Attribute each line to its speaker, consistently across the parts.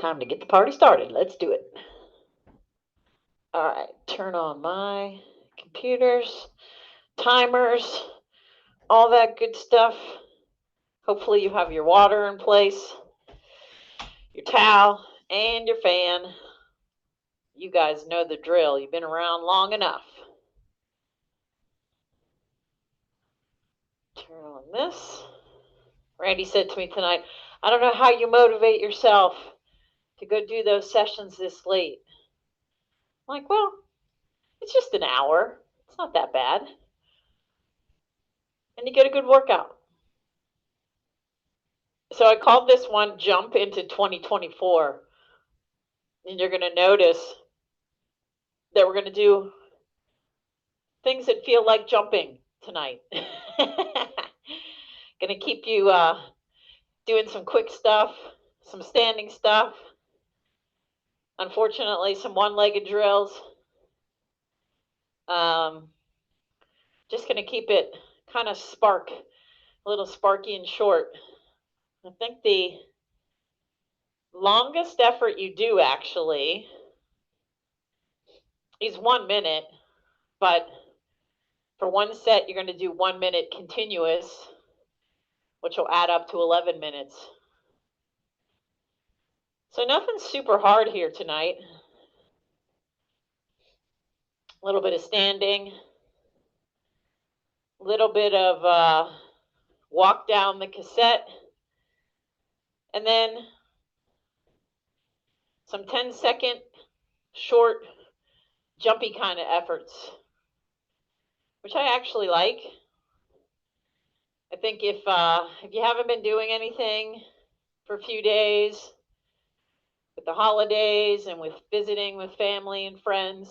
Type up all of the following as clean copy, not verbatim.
Speaker 1: Time to get the party started. Let's do it. All right, turn on my computers, timers, all that good stuff. Hopefully you have your water in place, your towel, and your fan. You guys know the drill. You've been around long enough. Turn on this. Randy said to me tonight, I don't know how you motivate yourself to go do those sessions this late. I'm like, well, it's just an hour. It's not that bad. And you get a good workout. So I called this one Jump into 2024. And you're going to notice that we're going to do things that feel like jumping tonight. Going to keep you doing some quick stuff, some standing stuff. Unfortunately, some one-legged drills. Just going to keep it kind of a little sparky and short. I think the longest effort you do actually is 1 minute, but for one set, you're going to do 1 minute continuous, which will add up to 11 minutes. So nothing super hard here tonight. A little bit of standing, a little bit of walk down the cassette, and then some 10-second short jumpy kind of efforts, which I actually like. I think if you haven't been doing anything for a few days with the holidays and with visiting with family and friends,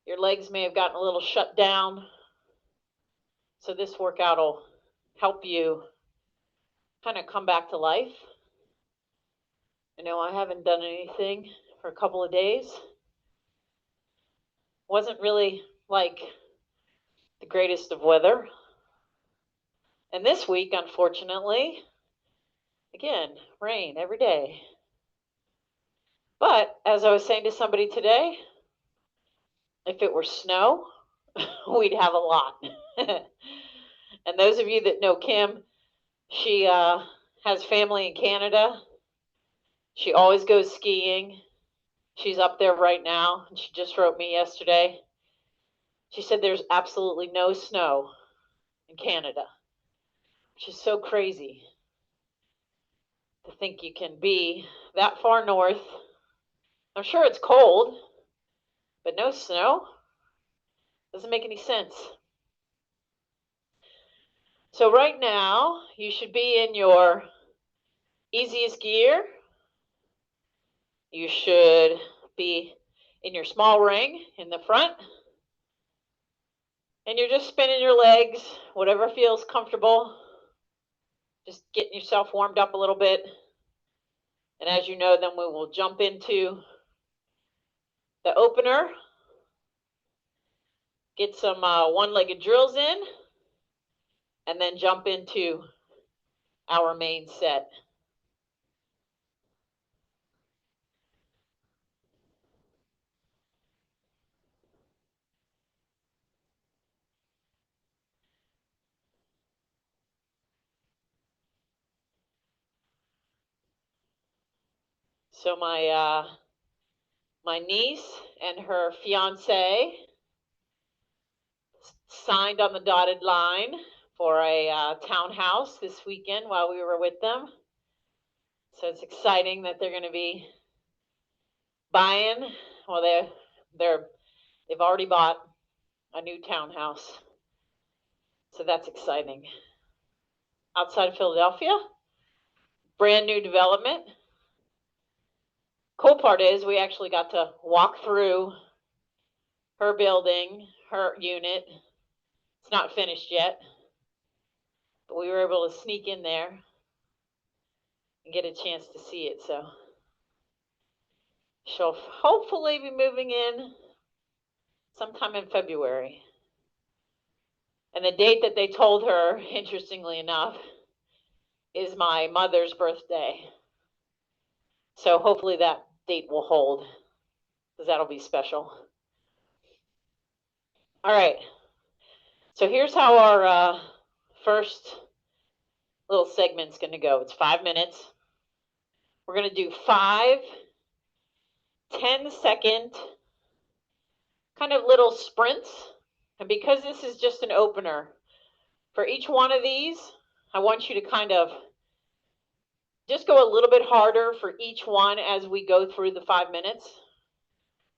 Speaker 1: your legs may have gotten a little shut down. So this workout will help you kind of come back to life. I know I haven't done anything for a couple of days. Wasn't really like the greatest of weather. And this week, unfortunately, again, rain every day. But as I was saying to somebody today, if it were snow, we'd have a lot. And those of you that know Kim, she has family in Canada. She always goes skiing. She's up there right now, and she just wrote me yesterday. She said there's absolutely no snow in Canada, which is so crazy to think you can be that far north. I'm sure it's cold, but no snow? Doesn't make any sense. So right now, you should be in your easiest gear. You should be in your small ring in the front. And you're just spinning your legs, whatever feels comfortable. Just getting yourself warmed up a little bit. And as you know, then we will jump into the opener. Get some one-legged drills in. And then jump into our main set. So my niece and her fiance signed on the dotted line for a townhouse this weekend while we were with them. So it's exciting that they're going to be buying. Well, they've already bought a new townhouse, so that's exciting. Outside of Philadelphia, brand new development. Cool part is we actually got to walk through her building, her unit. It's not finished yet, but we were able to sneak in there and get a chance to see it. So she'll hopefully be moving in sometime in February. And the date that they told her, interestingly enough, is my mother's birthday. So hopefully that date will hold, because that'll be special. All right. So here's how our first little segment's going to go. It's 5 minutes. We're going to do 5 10-second kind of little sprints. And because this is just an opener, for each one of these, I want you to kind of just go a little bit harder for each one as we go through the 5 minutes.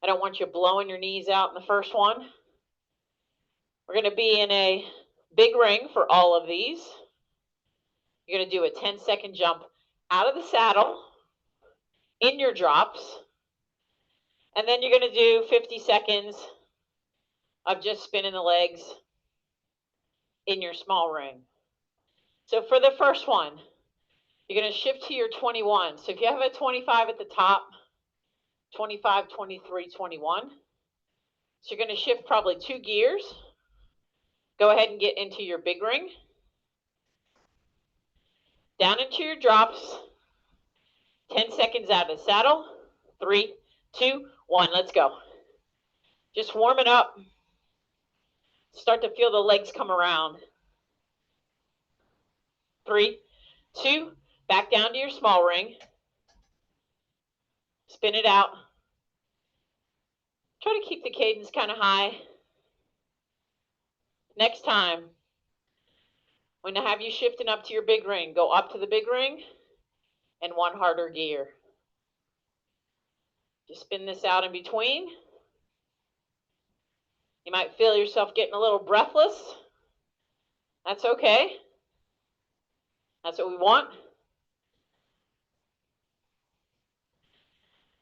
Speaker 1: I don't want you blowing your knees out in the first one. We're going to be in a big ring for all of these. You're going to do a 10-second jump out of the saddle, in your drops, and then you're going to do 50 seconds of just spinning the legs in your small ring. So for the first one, you're going to shift to your 21. So if you have a 25 at the top, 25, 23, 21. So you're going to shift probably 2 gears. Go ahead and get into your big ring. Down into your drops. 10 seconds out of the saddle. 3, 2, 1. Let's go. Just warm it up. Start to feel the legs come around. 3, 2, back down to your small ring. Spin it out. Try to keep the cadence kind of high. Next time, when I have you shifting up to your big ring, go up to the big ring and 1 harder gear. Just spin this out in between. You might feel yourself getting a little breathless. That's okay. That's what we want.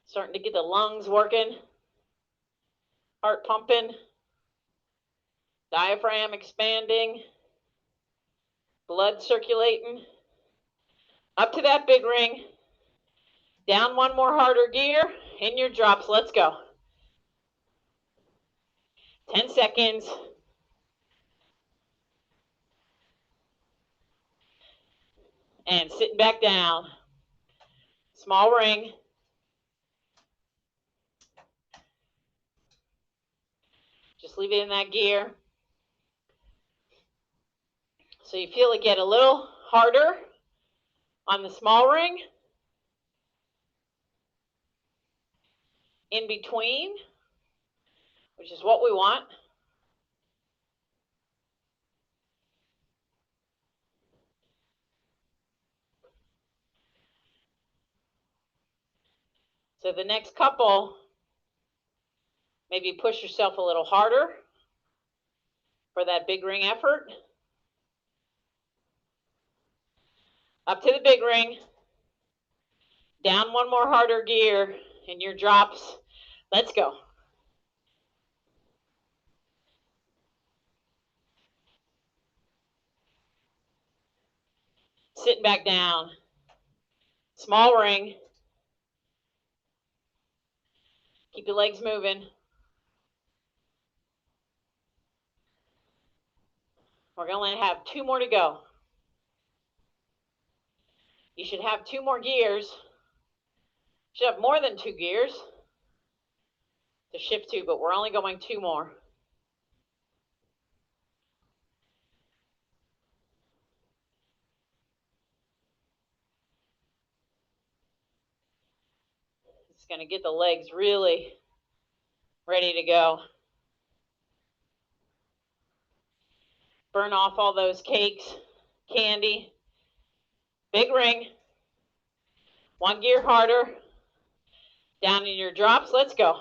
Speaker 1: Starting to get the lungs working, heart pumping, diaphragm expanding, blood circulating. Up to that big ring. Down 1 more harder gear. In your drops. Let's go. 10 seconds. And sitting back down. Small ring. Just leave it in that gear. So you feel it get a little harder on the small ring. In between, which is what we want. So the next couple, maybe push yourself a little harder for that big ring effort. Up to the big ring. Down 1 more harder gear in your drops. Let's go. Sitting back down. Small ring. Keep your legs moving. We're going to have 2 more to go. You should have 2 more gears. You should have more than 2 gears to shift to, but we're only going 2 more. It's going to get the legs really ready to go. Burn off all those cakes, candy. Big ring. 1 gear harder. Down in your drops. Let's go.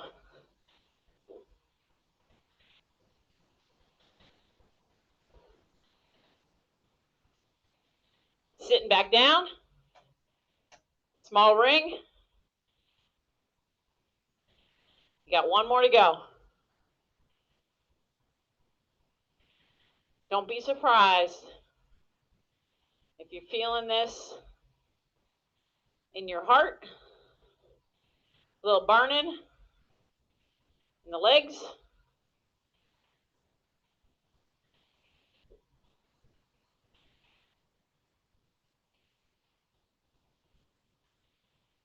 Speaker 1: Sitting back down. Small ring. You got 1 more to go. Don't be surprised if you're feeling this in your heart, a little burning in the legs.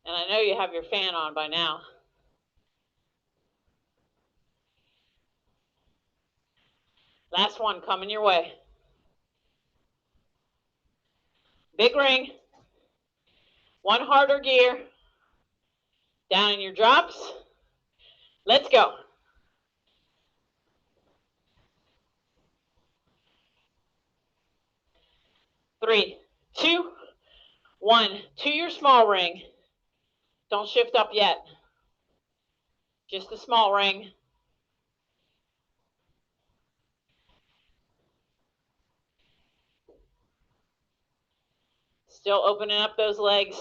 Speaker 1: And I know you have your fan on by now. Last one coming your way. Big ring. One harder gear. Down in your drops. Let's go. Three, two, one. To your small ring. Don't shift up yet. Just the small ring. Still opening up those legs.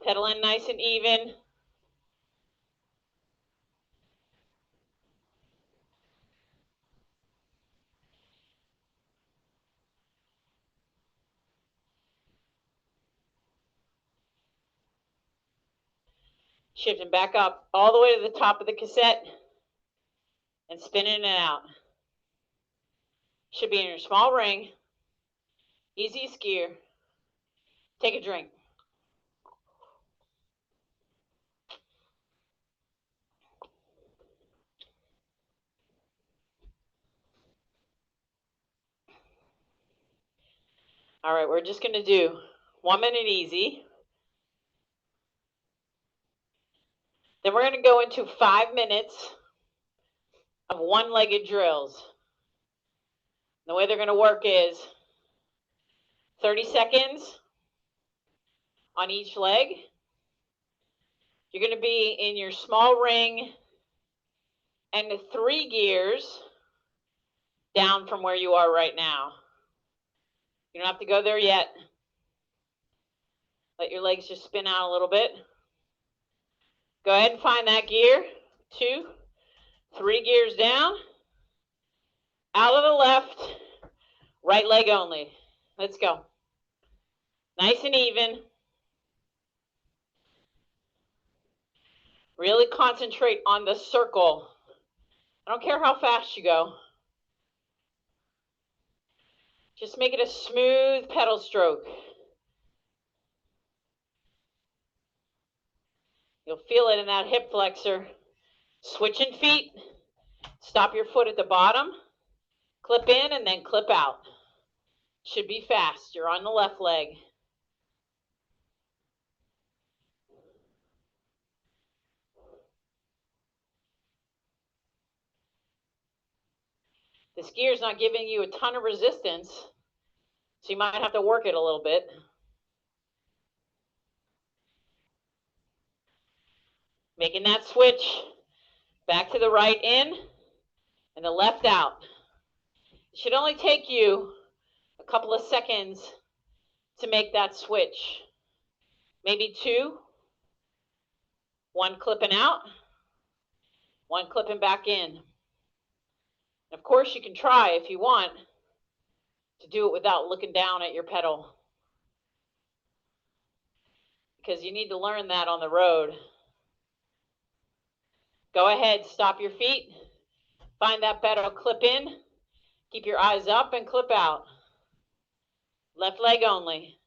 Speaker 1: Pedaling nice and even. Shifting back up all the way to the top of the cassette and spinning it out. Should be in your small ring. Easy skier. Take a drink. All right, we're just going to do 1 minute easy. Then we're going to go into 5 minutes of one-legged drills. The way they're going to work is 30 seconds on each leg. You're going to be in your small ring and the 3 gears down from where you are right now. You don't have to go there yet. Let your legs just spin out a little bit. Go ahead and find that gear. 2, 3 gears down. Out of the left, right leg only. Let's go. Nice and even. Really concentrate on the circle. I don't care how fast you go. Just make it a smooth pedal stroke. You'll feel it in that hip flexor. Switching feet. Stop your foot at the bottom. Clip in and then clip out. Should be fast. You're on the left leg. This gear is not giving you a ton of resistance, so you might have to work it a little bit. Making that switch back to the right in and the left out. It should only take you a couple of seconds to make that switch. Maybe 2. 1 clipping out, 1 clipping back in. Of course, you can try if you want to do it without looking down at your pedal, because you need to learn that on the road. Go ahead, stop your feet, find that pedal, clip in, keep your eyes up and clip out. Left leg only.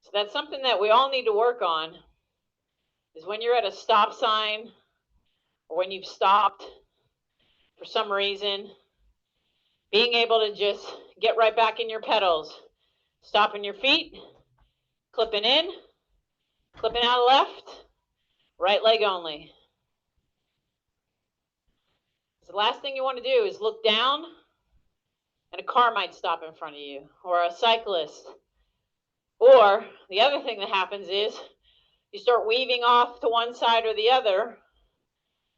Speaker 1: So that's something that we all need to work on, is when you're at a stop sign or when you've stopped for some reason, being able to just get right back in your pedals. Stopping your feet, clipping in, clipping out left, right leg only. So the last thing you want to do is look down and a car might stop in front of you, or a cyclist. Or the other thing that happens is you start weaving off to one side or the other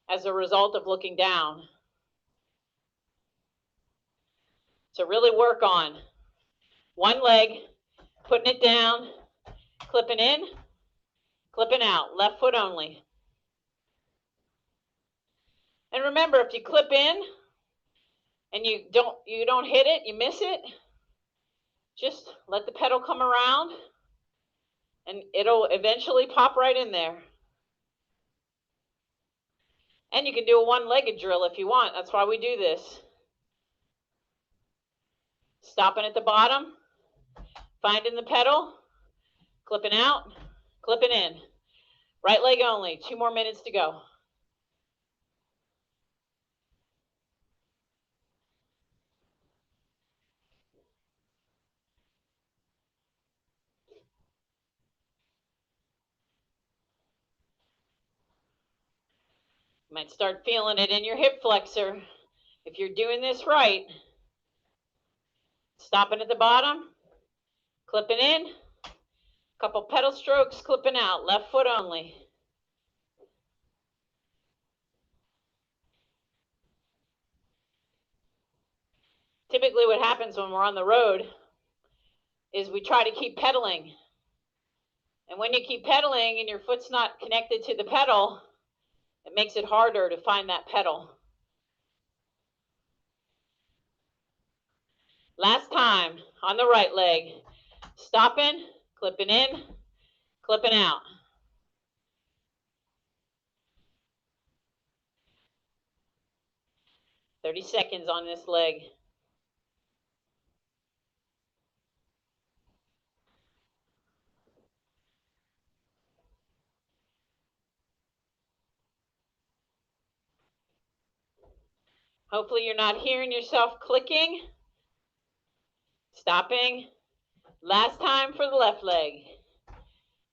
Speaker 1: as a result of looking down. So really work on one leg, putting it down, clipping in, clipping out, left foot only. And remember, if you clip in and you don't hit it, you miss it, Just let the pedal come around and it'll eventually pop right in there. And you can do a one-legged drill if you want. That's why we do this. Stopping at the bottom, finding the pedal, clipping out, clipping in. Right leg only, 2 more minutes to go. You might start feeling it in your hip flexor. If you're doing this right, stopping at the bottom, clipping in, couple pedal strokes, clipping out, left foot only. Typically what happens when we're on the road is we try to keep pedaling. And when you keep pedaling and your foot's not connected to the pedal, it makes it harder to find that pedal. Last time on the right leg, stopping, clipping in, clipping out. "30 seconds on this leg. Hopefully you're not hearing yourself clicking. Stopping. Last time for the left leg.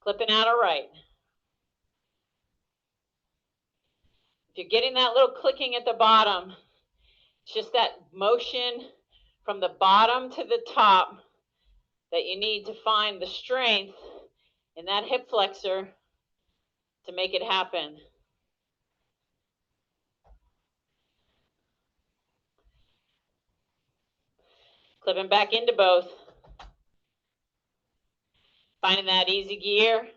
Speaker 1: Clipping out or right. If you're getting that little clicking at the bottom, it's just that motion from the bottom to the top that you need to find the strength in that hip flexor to make it happen. Clipping back into both. Finding that easy gear,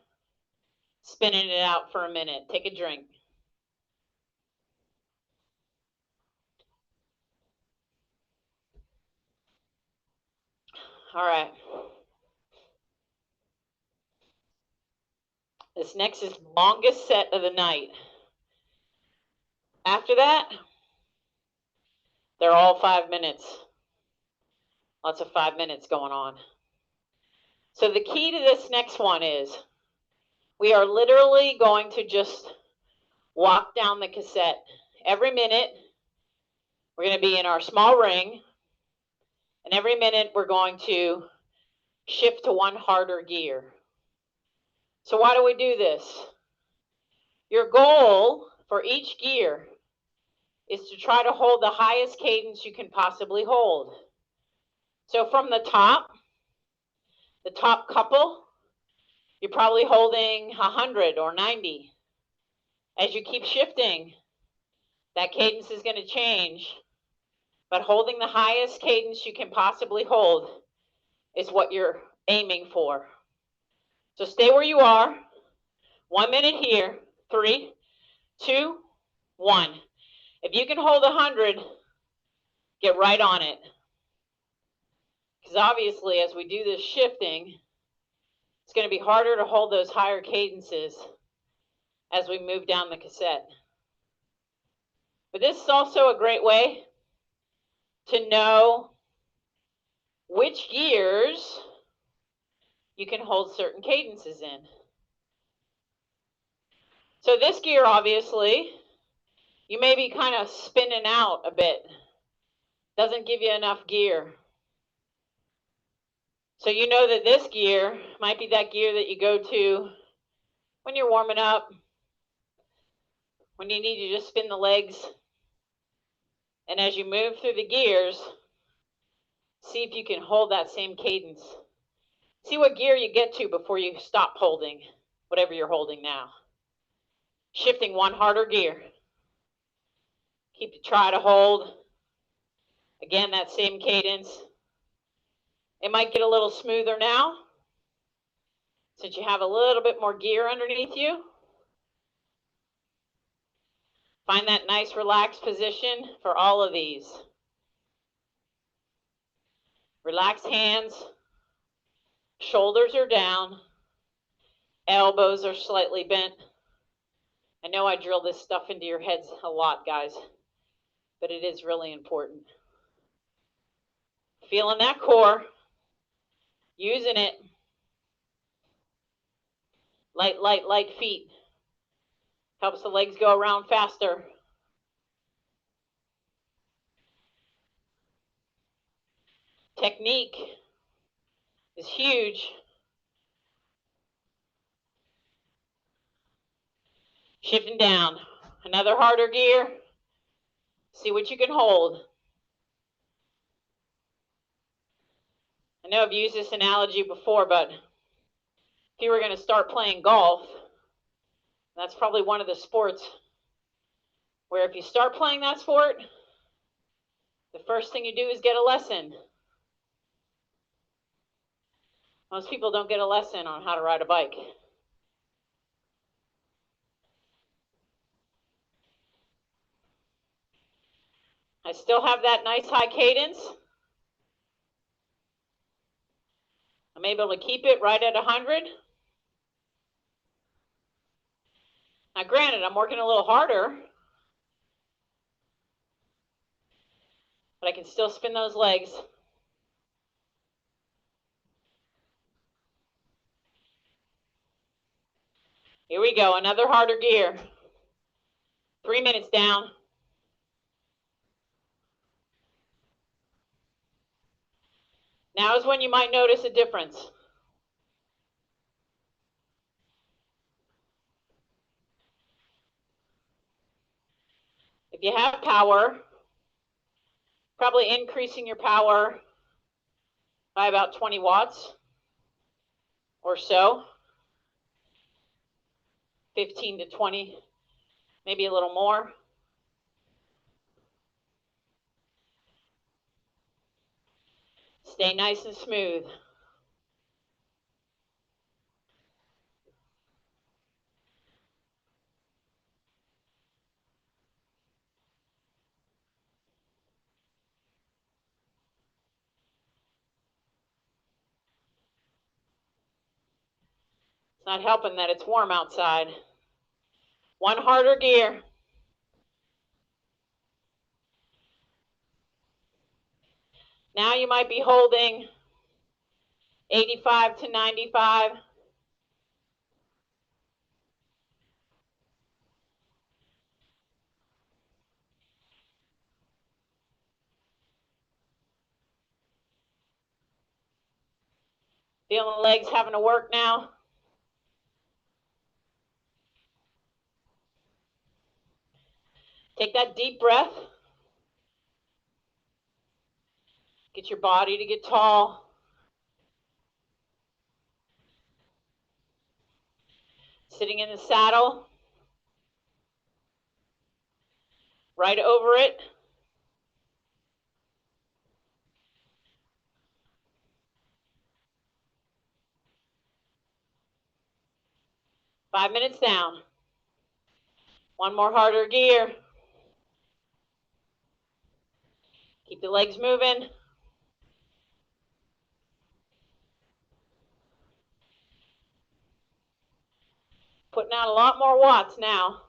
Speaker 1: spinning it out for a minute. Take a drink. All right. This next is the longest set of the night. After that, they're all 5 minutes. Lots of 5 minutes going on. So the key to this next one is we are literally going to just walk down the cassette. Every minute, we're going to be in our small ring. And every minute, we're going to shift to one harder gear. So why do we do this? Your goal for each gear is to try to hold the highest cadence you can possibly hold. So from the top couple, you're probably holding 100 or 90. As you keep shifting, that cadence is going to change, but holding the highest cadence you can possibly hold is what you're aiming for. So stay where you are. 1 minute here. 3, 2, 1. If you can hold 100, get right on it. Because obviously, as we do this shifting, it's going to be harder to hold those higher cadences as we move down the cassette. But this is also a great way to know which gears you can hold certain cadences in. So this gear, obviously, you may be kind of spinning out a bit. Doesn't give you enough gear. So you know that this gear might be that gear that you go to when you're warming up, when you need to just spin the legs. And as you move through the gears, see if you can hold that same cadence. See what gear you get to before you stop holding whatever you're holding now. Shifting one harder gear. Try to hold, again, that same cadence. It might get a little smoother now, since you have a little bit more gear underneath you. Find that nice relaxed position for all of these. Relaxed hands, Shoulders are down. Elbows are slightly bent. I know I drill this stuff into your heads a lot, guys, but it is really important. Feeling that core, using it. Light, light, light feet. Helps the legs go around faster. Technique is huge. Shifting down. Another harder gear. See what you can hold. I know I've used this analogy before, but if you were going to start playing golf, that's probably one of the sports where if you start playing that sport, the first thing you do is get a lesson. Most people don't get a lesson on how to ride a bike. I still have that nice high cadence. I'm able to keep it right at 100. Now, granted, I'm working a little harder, but I can still spin those legs. Here we go, another harder gear. 3 minutes down. Now is when you might notice a difference. If you have power, probably increasing your power by about 20 watts or so. 15 to 20, maybe a little more. Stay nice and smooth. It's not helping that it's warm outside. One harder gear. Now you might be holding 85 to 95. Feeling the legs having to work now. Take that deep breath. Get your body to get tall. Sitting in the saddle. Right over it. Five minutes down. One more harder gear. Keep the legs moving. Putting out a lot more watts now.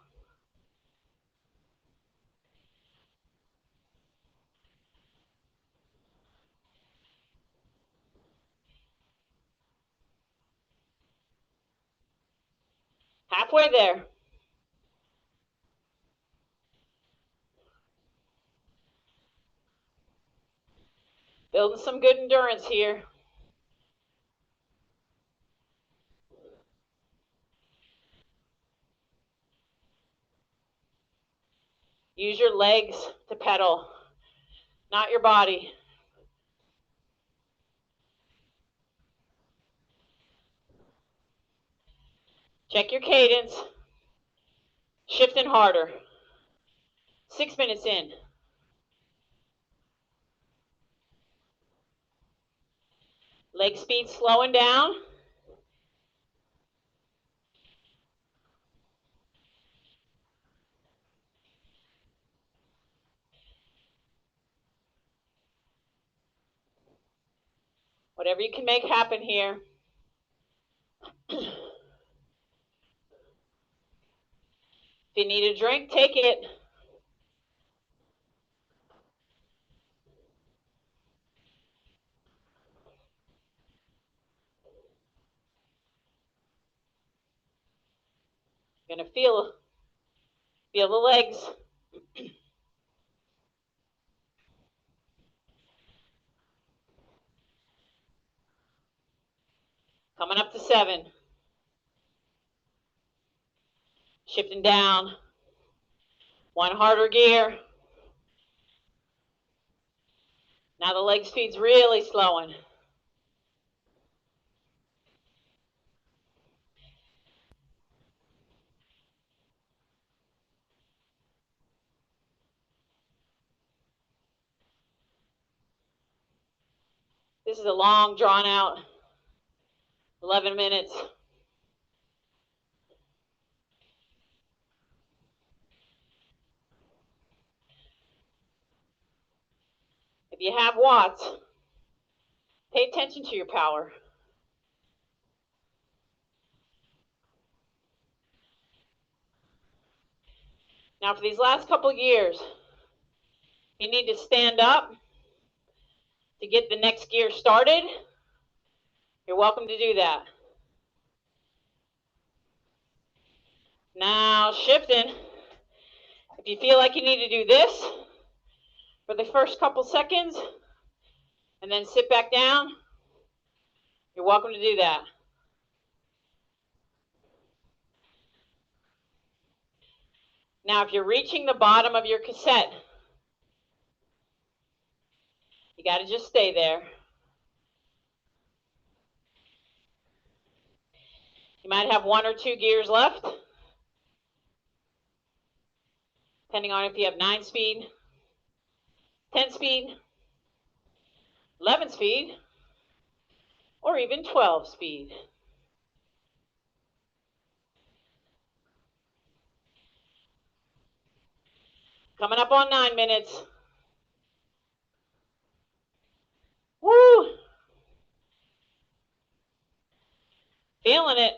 Speaker 1: Halfway there. Building some good endurance here. Use your legs to pedal, not your body. Check your cadence. Shifting harder. 6 minutes in. Leg speed slowing down. Whatever you can make happen here. If you need a drink, take it. You're gonna feel the legs. Coming up to 7. Shifting down. One harder gear. Now the leg speed's really slowing. This is a long, drawn out 11 minutes. If you have watts, pay attention to your power. Now for these last couple years, you need to stand up to get the next gear started. You're welcome to do that. Now shifting. If you feel like you need to do this for the first couple seconds and then sit back down, you're welcome to do that. Now if you're reaching the bottom of your cassette, you got to just stay there. You might have 1 or 2 gears left, depending on if you have 9 speed, 10 speed, 11 speed, or even 12 speed. Coming up on 9 minutes. Woo! Feeling it.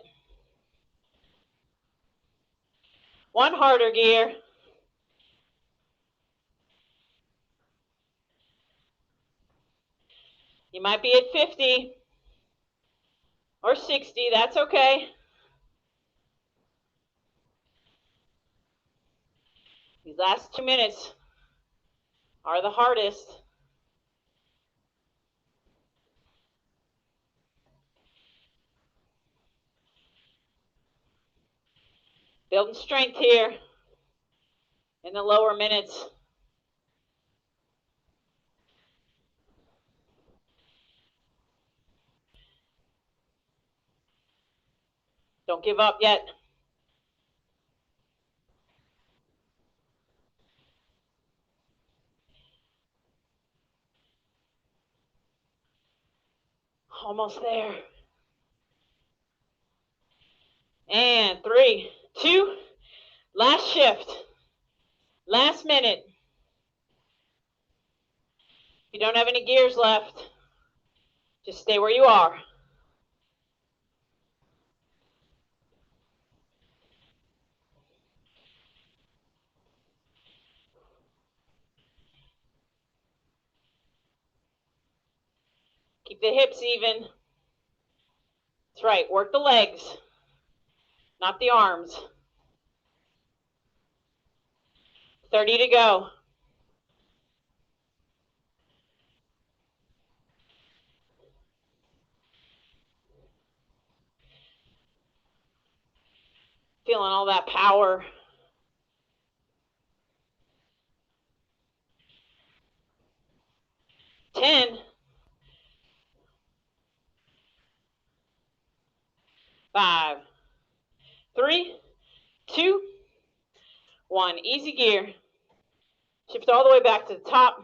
Speaker 1: One harder gear. You might be at 50 or 60. That's okay. These last 2 minutes are the hardest. Building strength here in the lower minutes. Don't give up yet. Almost there. And 3, 2, last shift. Last minute. If you don't have any gears left, just stay where you are. Keep the hips even. That's right, work the legs, not the arms. 30 to go. Feeling all that power. 10. 5, 3, 2, 1. Easy gear. Shift all the way back to the top.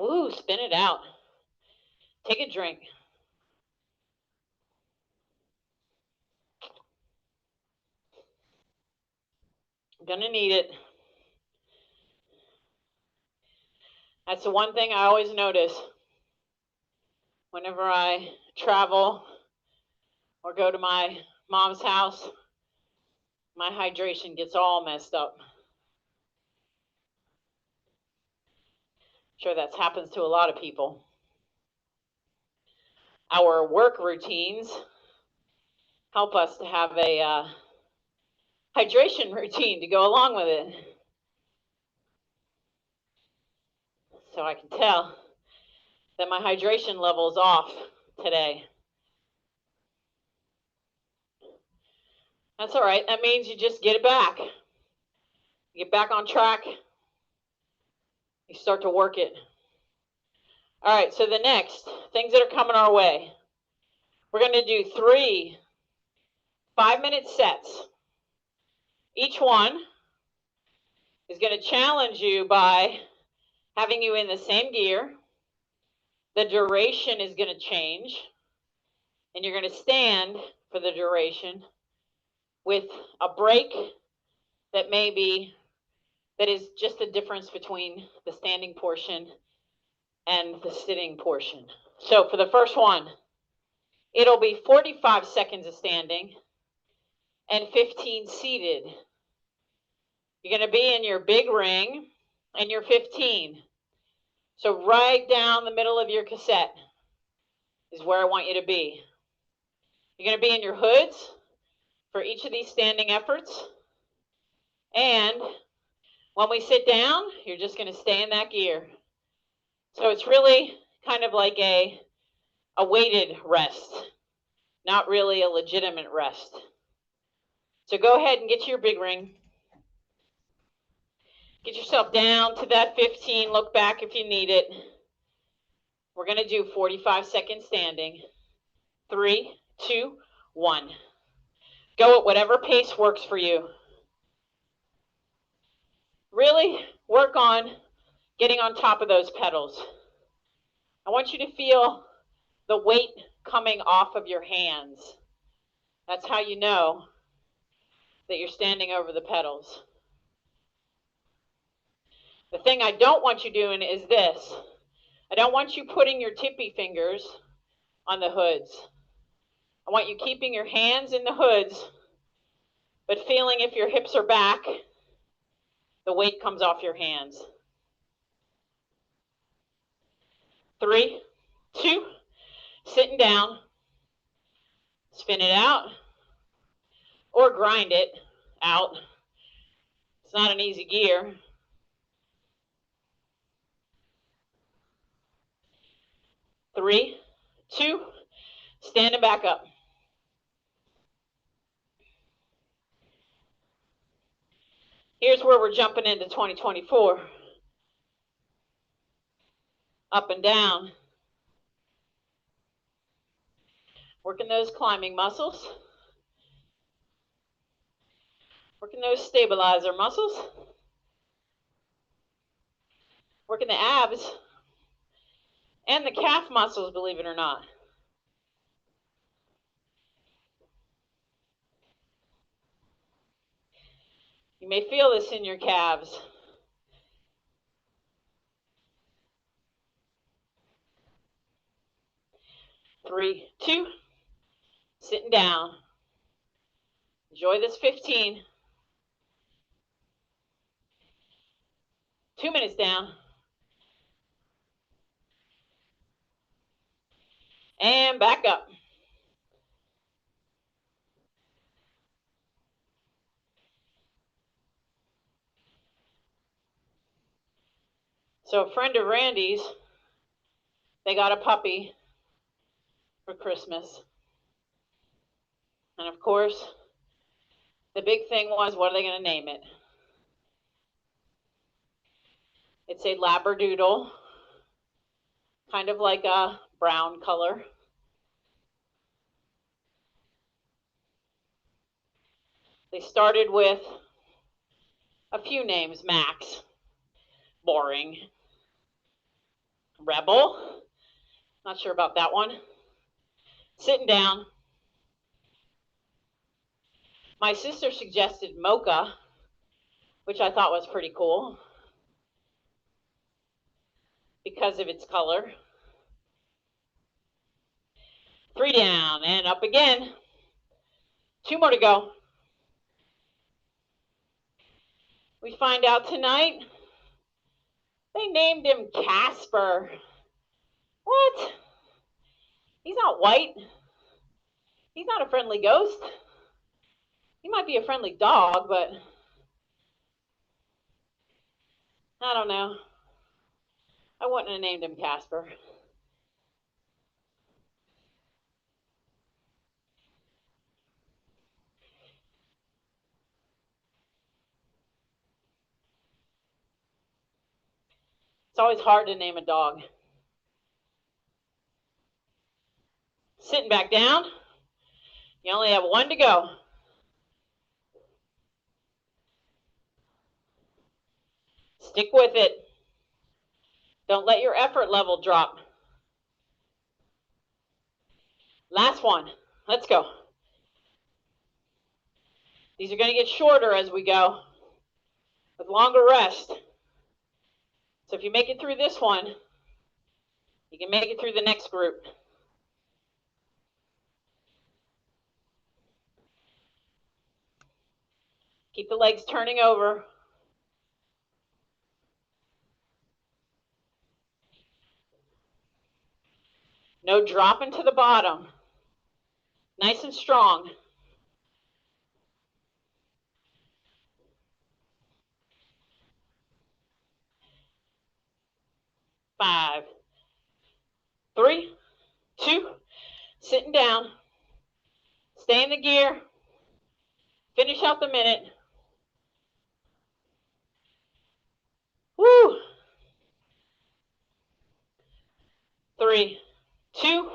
Speaker 1: Ooh, spin it out. Take a drink. Gonna need it. That's the one thing I always notice whenever I travel or go to my mom's house. my hydration gets all messed up. I'm sure that happens to a lot of people. Our work routines help us to have a hydration routine to go along with it. So I can tell that my hydration level is off today. That's all right. That means you just get it back. You get back on track. You start to work it. All right, so the next things that are coming our way. We're going to do 3 5-minute sets. Each one is going to challenge you by having you in the same gear. The duration is going to change, and you're going to stand for the duration with a break that is just the difference between the standing portion and the sitting portion. So for the first one, it'll be 45 seconds of standing and 15 seated. You're going to be in your big ring and your 15. So right down the middle of your cassette is where I want you to be. You're going to be in your hoods for each of these standing efforts. And when we sit down, you're just going to stay in that gear. So it's really kind of like a weighted rest, not really a legitimate rest. So go ahead and get to your big ring. Get yourself down to that 15. Look back if you need it. We're going to do 45 seconds standing. 3, 2, 1. Go at whatever pace works for you. Really work on getting on top of those pedals. I want you to feel the weight coming off of your hands. That's how you know that you're standing over the pedals. The thing I don't want you doing is this. I don't want you putting your tippy fingers on the hoods. I want you keeping your hands in the hoods, but feeling if your hips are back, the weight comes off your hands. 3, 2, sitting down, spin it out, or grind it out. It's not an easy gear. 3, 2, standing back up. Here's where we're jumping into 2024. Up and down. Working those climbing muscles. Working those stabilizer muscles. Working the abs and the calf muscles, believe it or not. You may feel this in your calves. Three, 2, sitting down. Enjoy this 15. 2 minutes down. And back up. So a friend of Randy's, they got a puppy for Christmas. And of course, the big thing was, what are they going to name it? It's a Labradoodle, kind of like a brown color. They started with a few names. Max, boring. Rebel, not sure about that one. Sitting down. My sister suggested Mocha, which I thought was pretty cool because of its color. 3 down and up again. 2 more to go. We find out tonight they named him Casper. What? He's not white. He's not a friendly ghost. He might be a friendly dog, but I don't know. I wouldn't have named him Casper. It's always hard to name a dog. Sitting back down. You only have one to go. Stick with it. Don't let your effort level drop. Last one. Let's go. These are going to get shorter as we go with longer rest. So if you make it through this one, you can make it through the next group. Keep the legs turning over. No dropping to the bottom. Nice and strong. Five, 3, 2, sitting down. Stay in the gear. Finish out the minute. Woo! 3, 2,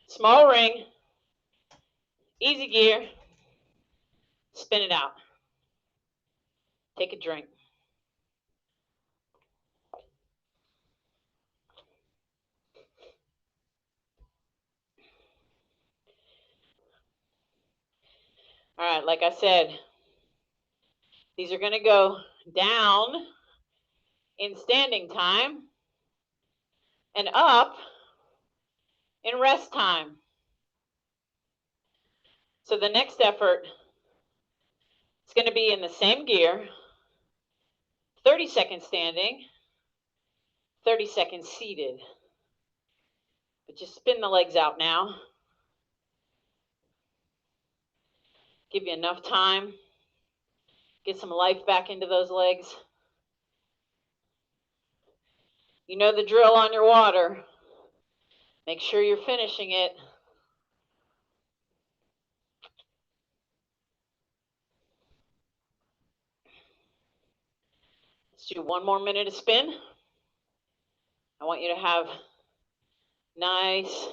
Speaker 1: small ring, easy gear, spin it out. Take a drink. All right, like I said, these are going to go down in standing time and up in rest time. So the next effort is going to be in the same gear, 30 seconds standing, 30 seconds seated. But just spin the legs out now. Give you enough time. Get some life back into those legs. You know the drill on your water. Make sure you're finishing it. Let's do one more minute of spin. I want you to have nice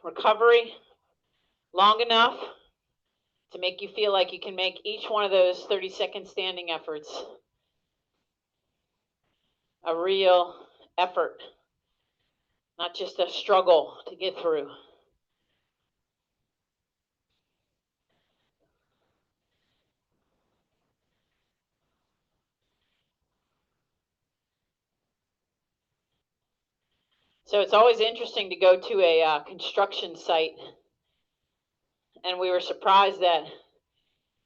Speaker 1: recovery, long enough to make you feel like you can make each one of those 30-second standing efforts a real effort, not just a struggle to get through. So it's always interesting to go to a construction site, and we were surprised that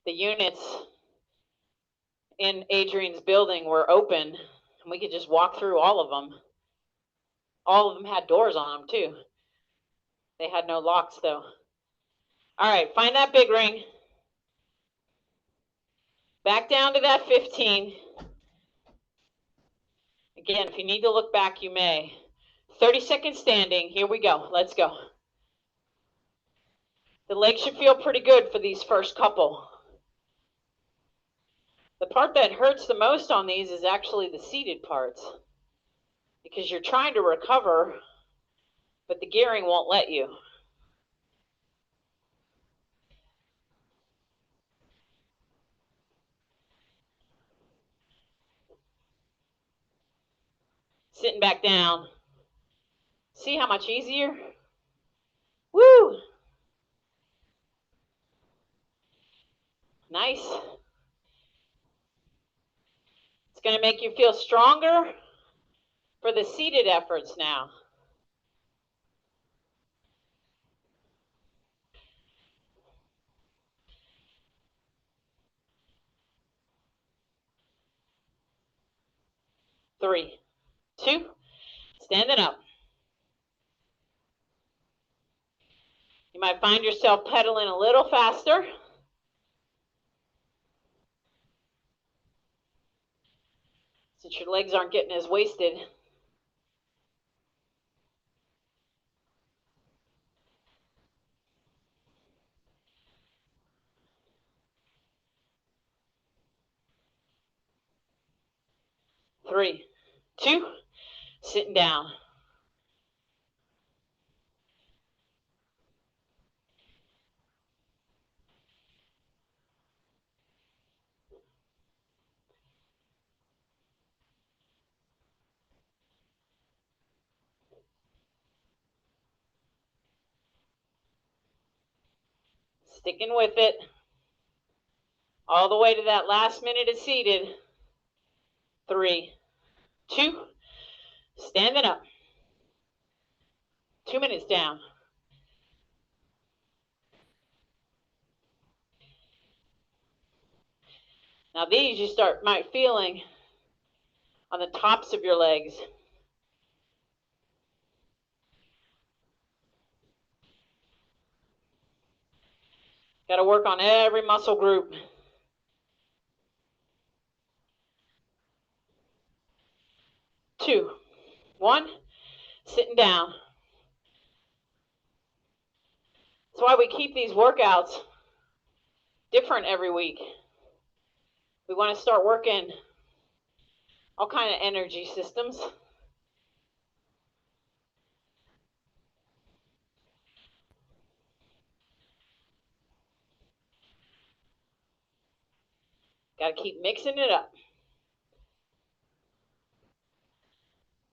Speaker 1: the units in Adrian's building were open, and we could just walk through all of them. All of them had doors on them too. They had no locks though. All right, find that big ring. Back down to that 15. Again, if you need to look back, you may. 30 seconds standing. Here we go. Let's go. The legs should feel pretty good for these first couple. The part that hurts the most on these is actually the seated parts, because you're trying to recover, but the gearing won't let you. Sitting back down. See how much easier? Woo! Nice. It's going to make you feel stronger for the seated efforts now. 3, 2, standing up. You might find yourself pedaling a little faster. Since your legs aren't getting as wasted. Three, 2, sitting down. Sticking with it. All the way to that last minute of seated. 3, 2, standing up. 2 minutes down. Now these you might feeling on the tops of your legs. Got to work on every muscle group. 2, 1, sitting down. That's why we keep these workouts different every week. We want to start working all kind of energy systems. Got to keep mixing it up.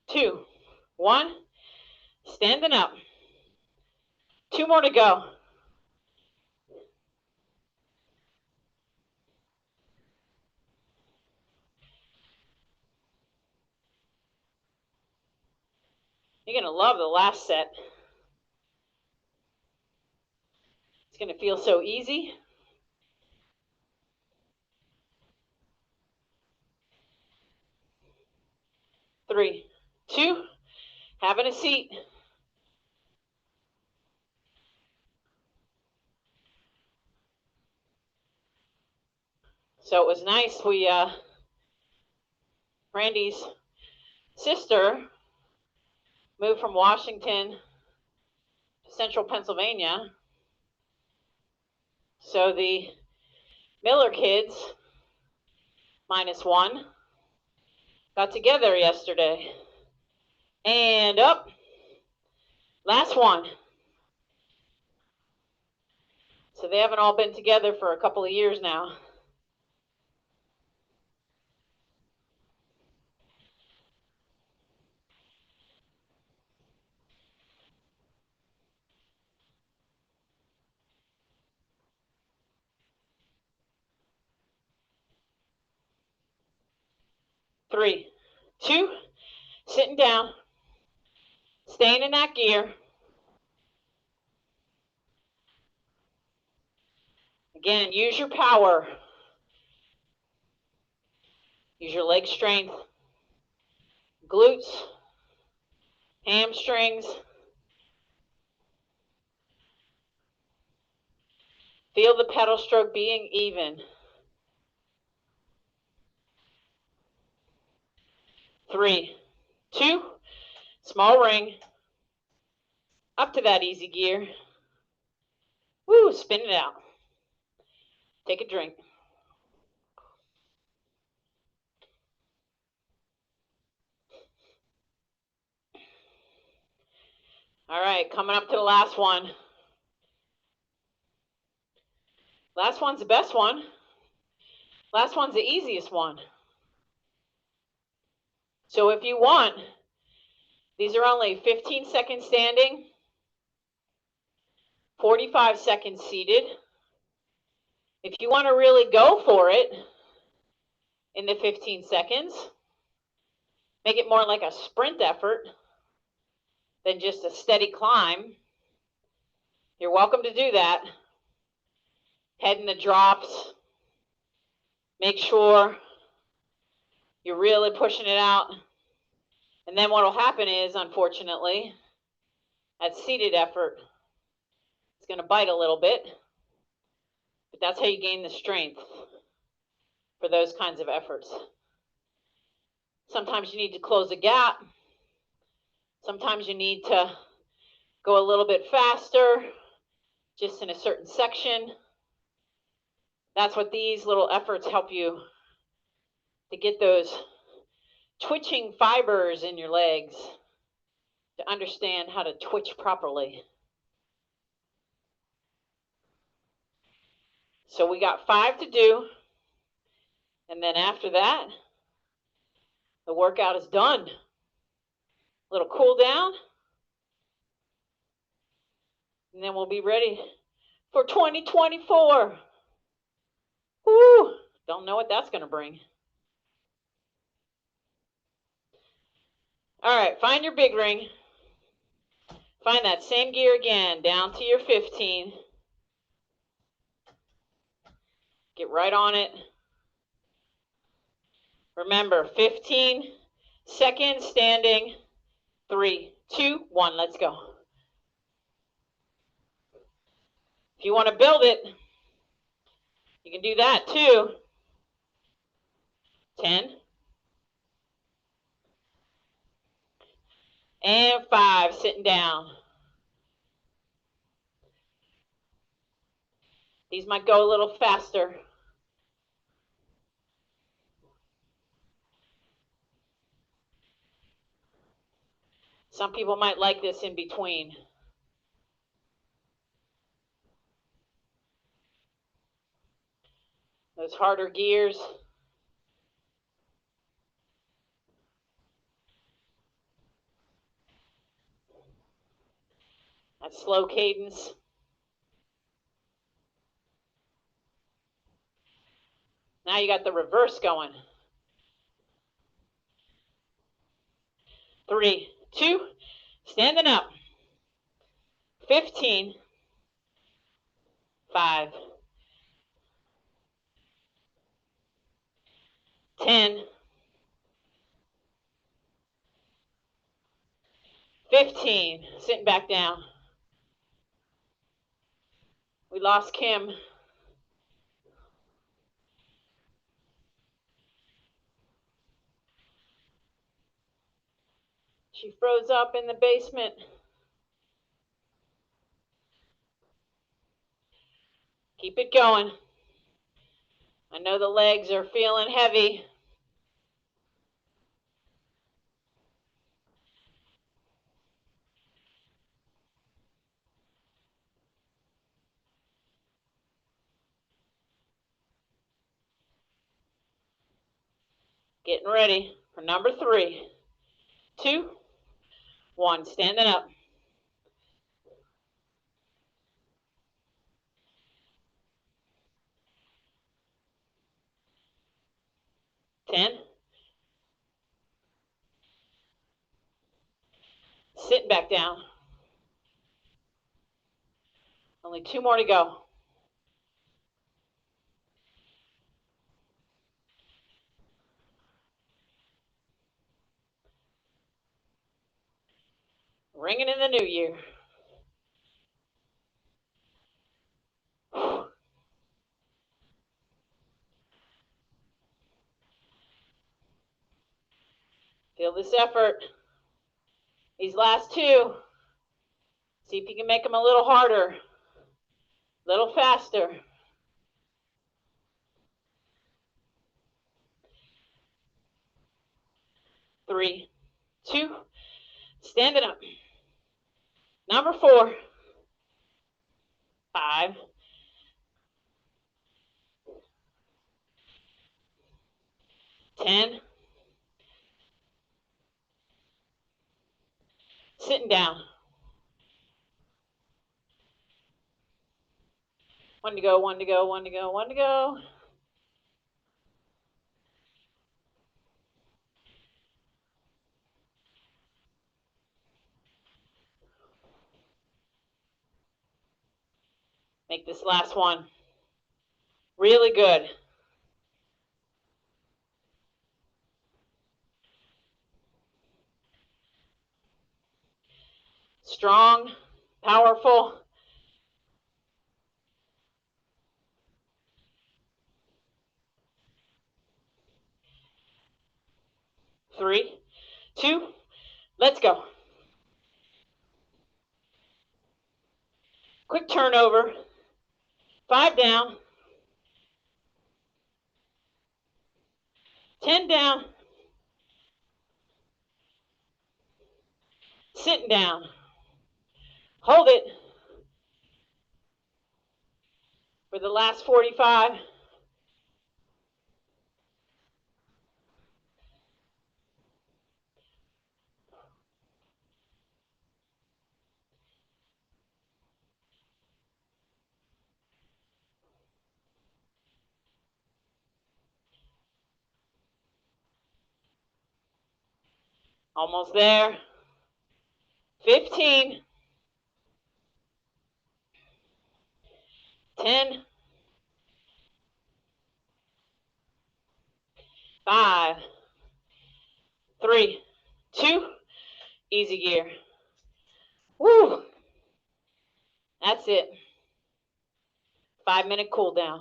Speaker 1: 2, 1, standing up. 2 more to go. You're going to love the last set. It's going to feel so easy. Three, 2, having a seat. So it was nice. Randy's sister moved from Washington to central Pennsylvania. So the Miller kids, -1, got together yesterday. And up. Last one. So they haven't all been together for a couple of years now. Three, 2, sitting down, staying in that gear. Again, use your power. Use your leg strength, glutes, hamstrings. Feel the pedal stroke being even. 3, 2, small ring. Up to that easy gear. Woo, spin it out. Take a drink. All right, coming up to the last one. Last one's the best one. Last one's the easiest one. So if you want, these are only 15 seconds standing, 45 seconds seated. If you want to really go for it in the 15 seconds, make it more like a sprint effort than just a steady climb, you're welcome to do that. Head in the drops. Make sure you're really pushing it out. And then what will happen is, unfortunately, that seated effort is going to bite a little bit, but that's how you gain the strength for those kinds of efforts. Sometimes you need to close a gap. Sometimes you need to go a little bit faster, just in a certain section. That's what these little efforts help you to get those twitching fibers in your legs, to understand how to twitch properly. So we got 5 to do, and then after that, the workout is done. A little cool down, and then we'll be ready for 2024. Woo! Don't know what that's going to bring. All right, find your big ring. Find that same gear again, down to your 15. Get right on it. Remember, 15 seconds standing. 3, 2, 1, let's go. If you want to build it, you can do that too. 10. And 5, sitting down. These might go a little faster. Some people might like this in between. Those harder gears. That slow cadence. Now you got the reverse going. 3, 2, standing up. 15, 5, 10, 15, sitting back down. We lost Kim. She froze up in the basement. Keep it going. I know the legs are feeling heavy. Getting ready for number 3, 2, 1, standing up. 10, sitting back down. Only 2 more to go. Ringing in the new year. Feel this effort. These last 2. See if you can make them a little harder, a little faster. 3, 2, standing up. Number 4, 5, 10, sitting down. 1 to go, 1 to go, 1 to go, 1 to go. Make this last one really good. Strong, powerful. Three, two, let's go. Quick turnover. 5 down. 10 down. Sitting down. Hold it for the last 45. Almost there. 15. 10. 5. 3. 2. Easy gear. Woo! That's it. 5-minute cool down.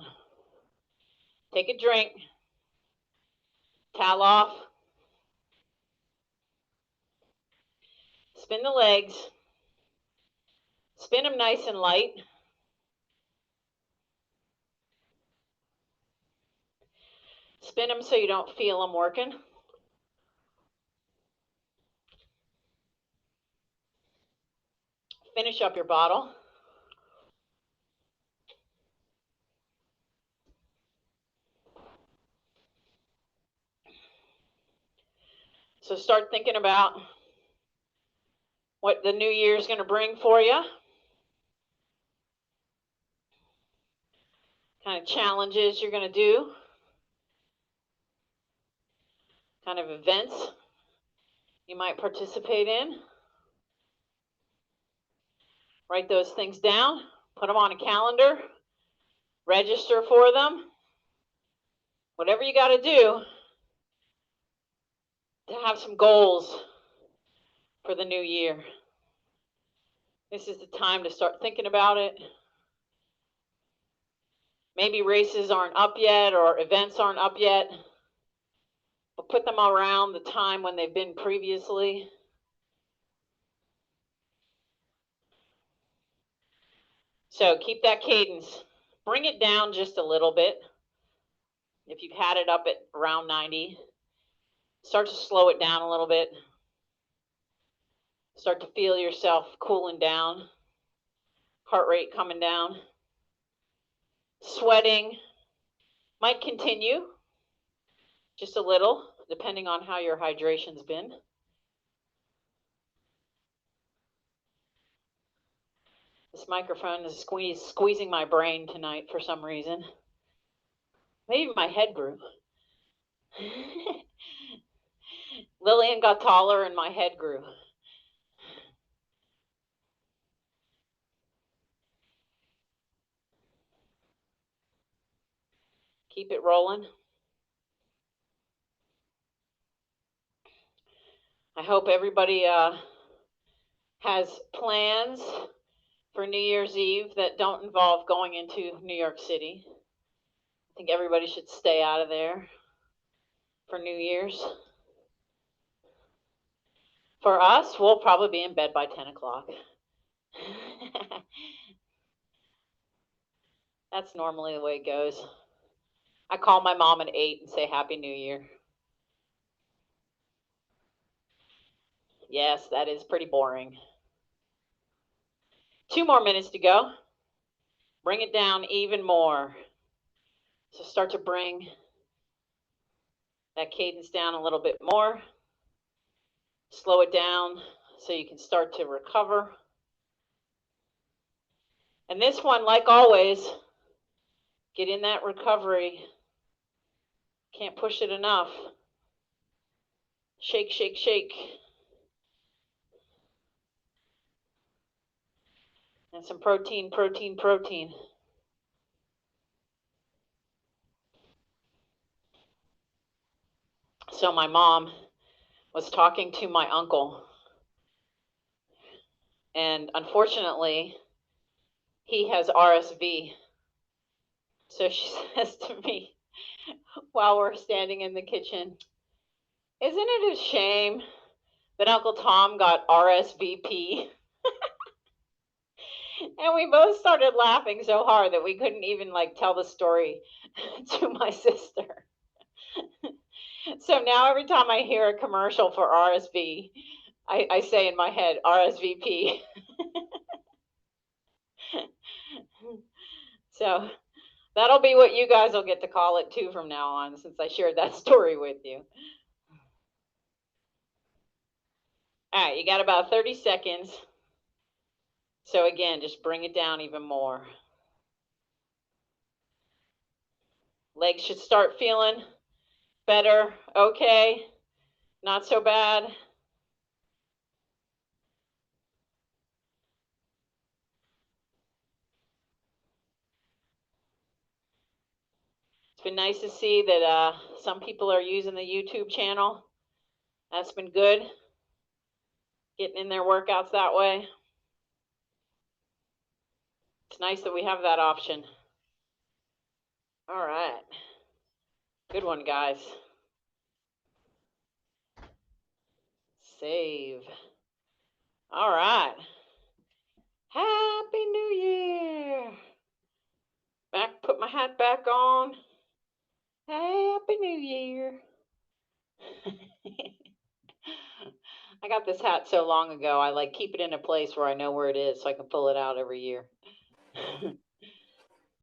Speaker 1: Take a drink. Towel off. Spin the legs. Spin them nice and light. Spin them so you don't feel them working. Finish up your bottle. So start thinking about what the new year is going to bring for you. Kind of challenges you're going to do. Kind of events you might participate in. Write those things down. Put them on a calendar. Register for them. Whatever you got to do to have some goals for the new year. This is the time to start thinking about it. Maybe races aren't up yet or events aren't up yet, but put them around the time when they've been previously. So keep that cadence. Bring it down just a little bit. If you've had it up at around 90, start to slow it down a little bit. Start to feel yourself cooling down. Heart rate coming down. Sweating might continue just a little, depending on how your hydration's been. This microphone is squeezing my brain tonight for some reason. Maybe my head grew. Lillian got taller and my head grew. Keep it rolling. I hope everybody has plans for New Year's Eve that don't involve going into New York City. I think everybody should stay out of there for New Year's. For us, we'll probably be in bed by 10 o'clock. That's normally the way it goes. I call my mom at 8 and say Happy New Year. Yes, that is pretty boring. 2 more minutes to go. Bring it down even more. So start to bring that cadence down a little bit more. Slow it down so you can start to recover. And this one, like always, get in that recovery. Can't push it enough. Shake, shake, shake. And some protein, protein, protein. So my mom was talking to my uncle, And unfortunately, he has RSV. So she says to me while we're standing in the kitchen, "Isn't it a shame that Uncle Tom got RSVP?" And we both started laughing so hard that we couldn't even like tell the story to my sister. So now every time I hear a commercial for RSV, I say in my head, RSVP. So that'll be what you guys will get to call it too from now on, since I shared that story with you. All right, you got about 30 seconds. So again, just bring it down even more. Legs should start feeling better. Okay, not so bad. It's been nice to see that some people are using the YouTube channel. That's been good. Getting in their workouts that way. It's nice that we have that option. All right. Good one, guys. Save. All right. Happy New Year. Put my hat back on. Happy New Year. I got this hat so long ago, I like keep it in a place where I know where it is so I can pull it out every year.